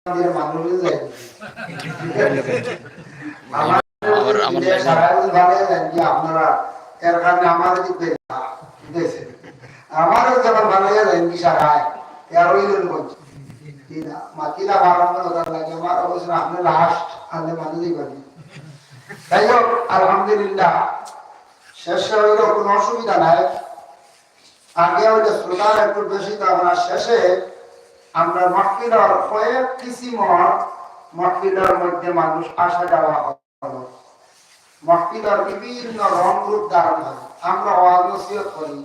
মানুষ যায় আমাদের সারা ভালো যায় যে আপনারা এর কারণে আমাদের দিতেছে আমারও যখন ভালো যায় কি সারায় এর ওই বলছে কিনা মাতিলা বারান্দার কথা লাগে আমার অবশ্য আপনি লাস্ট আনলে মানুষই করি তাই হোক আলহামদুলিল্লাহ শেষে হইল কোনো অসুবিধা নাই আগে হইলে শ্রোতার একটু বেশি তো আমরা শেষে আমরা মাহফিলের কয়েক কিসিমর মাহফিলের মধ্যে মানুষ আসা যাওয়া হলো মাহফিলের বিভিন্ন রং রূপ ধারণ হয় আমরা ওয়াজ নসিহত করি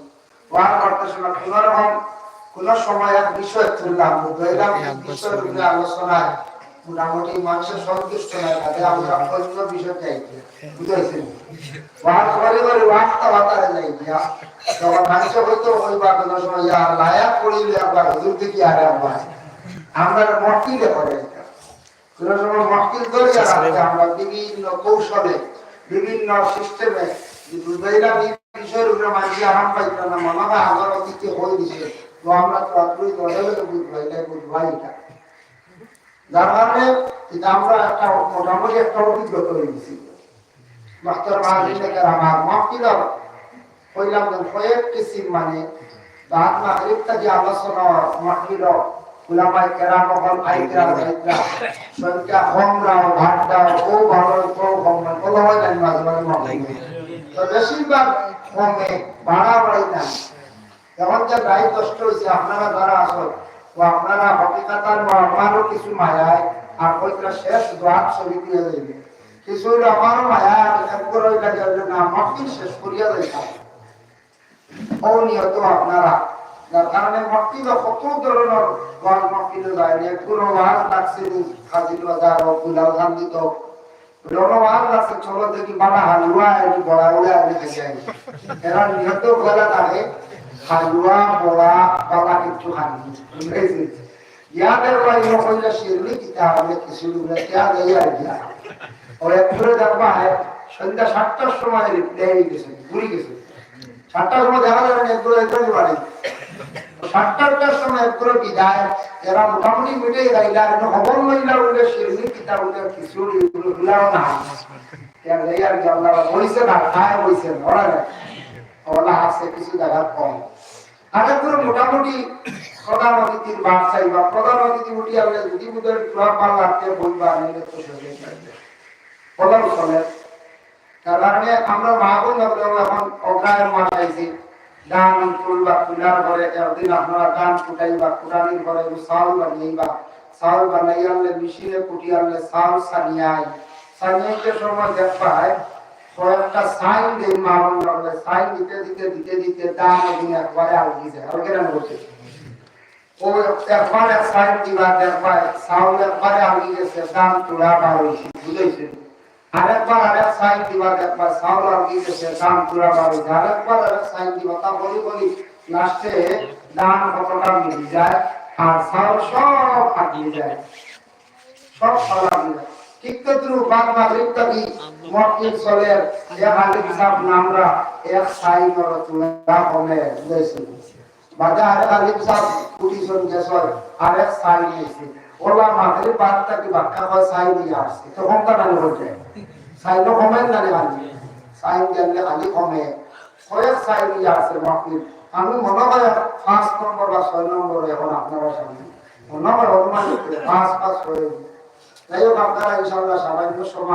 ওয়াজ করতে সময় কোন সময় এক বিষয় তুললাম ধরলাম বিষয়ের উপরে আলোচনায় মোটামুটি মানুষের সন্তুষ্ট নয় তাতে আমরা অন্য বিষয় চাইছি বুঝেছেন ওয়াজ করে করে ওয়াজটা বাতারে যাই দিয়া তখন মানুষ হয়তো ওই বা কোনো সময় লায়া পড়িলে একবার হুজুর থেকে আর একবার আমরা মহকিলে করে কোন সময় মহকিল করি আর আমরা বিভিন্ন কৌশলে বিভিন্ন সিস্টেমে বুঝাইলাম এই বিষয়ের উপরে মানুষ আরাম পাইত না মনে হয় আগর অতীতে হয়ে দিছে তো আমরা তো আপনি বুঝবাই এটা যার কারণে আমরা একটা মোটামুটি একটা অভিজ্ঞতা হয়ে গেছি মাস্টার মাহাজিনের আমার মহকিল কইলাম কয়েক কিসিম মানে বাদ মাগরিবটা যে আলোচনা মহকিল উলামায়ে কেরাম হল আইকরা আইকরা সংখ্যা কম রাও ভাট দাও ও ভালো তো কম না বলা হয় না মাঝে মাঝে মহকিল তো বেশিরভাগ কমে বাড়াই না এখন যে রায় কষ্ট হয়েছে আপনারা যারা আসল ও আপনারা হকিকাতার আমারও কিছু মায়ায় আর ওইটা শেষ দোয়াত ছবি দিয়ে দেবে কিছু আমারও মায়া একবার ওইটা যাবে না মহকিল শেষ করিয়া যাইতাম অনিয়ত আপনারা যার কারণে মহকিল কত ধরনের ওয়াজ মহকিল যায় কোনো ওয়াজ লাগছে হাজির বাজার ও গুলাল গান্ধী তো ওয়াজ লাগছে চলো দেখি বাবা হালুয়া এটি বড়া উড়ে আমি খাই এরা নিহত গলা থাকে হালুয়া বড়া বাবা কিছু খানি বুঝেছি ইয়াদের বাইরে কইলা শিরলি কিতা হবে কিছু বলে क्या गया गया और একটু দেখবা সন্ধ্যা 7টার সময় রিপ্লাই গেছে ঘুরে গেছে 7টার সময় দেখা যাবে না একটু একটু বাড়ি 7টার সময় একটু কি যায় এরা মোটামুটি মিটে গাইলা কিন্তু খবর লইলা বলে শিরলি কিতা বলে কিছু গুলাও না क्या गया कि আল্লাহ বইছে না খায় বইছে ওরা ওলা আছে কিছু জায়গা কম আগে পুরো মোটামুটি প্রধান অতিথির বাদ চাইবা প্রধান অতিথি উঠি আসলে যদি বুধের ক্লাব ভালো লাগতে বলবা নিলে তো সরে যাবে প্রধান চলে তার কারণে আমরা মাহবুব এখন অগ্রায়ের মাস আইছি দান তুলবা তুলার ঘরে একদিন আপনারা দান কুটাইবা কুটানির ঘরে চাউল বানাইবা চাউল বানাই আনলে মেশিনে কুটি আনলে চাউল সানিয়াই সানিয়াইতে সময় দেখবায় কয়েকটা সাইন দেই মাহবুব লাগলে সাইন দিতে দিতে দিতে দিতে দান দিন একবারে আলগি যায় আর কেন করতে ও একবার এক সাইড দিবা দেখবা চাউল একবারে আলগি গেছে দান তুলা বার হয়েছে বুঝেছেন আরেকবার আরেক সাইড দিবা দেখবা চাউল আলগি গেছে দান তুলা বার হয়েছে আরেকবার আরেক সাইড দিবা তা বলি বলি লাস্টে দান কতটা মিলে যায় আর চাউল সব ফাটিয়ে যায় সব ফালা যায় ঠিক তদ্রুপ বাদ মাগরিব থেকে মুয়াক্কিল চলের এক আলিম সাহেব নামরা এক সাইড আর তুলা হবে বুঝেছেন বাজা আরেক আলিম সাহেব পুলিশন গেছর আরেক সাইড নিয়েছে ওলা মাগরিব বাদ থেকে বাক্কা হয় সাইড নিয়ে আসছে তখন তা নালে হচ্ছে সাইড কমেন নালে আলি সাইড দিলে আলি কমে কয়েক সাইড নিয়ে আসছে মুয়াক্কিল আমি মনে হয় 5 নম্বর বা 6 নম্বর এখন আপনারা সামনে মনে হয় অনুমান 5 হয়ে যাই হোক আপনারা ইনশাআল্লাহ সামান্য সময়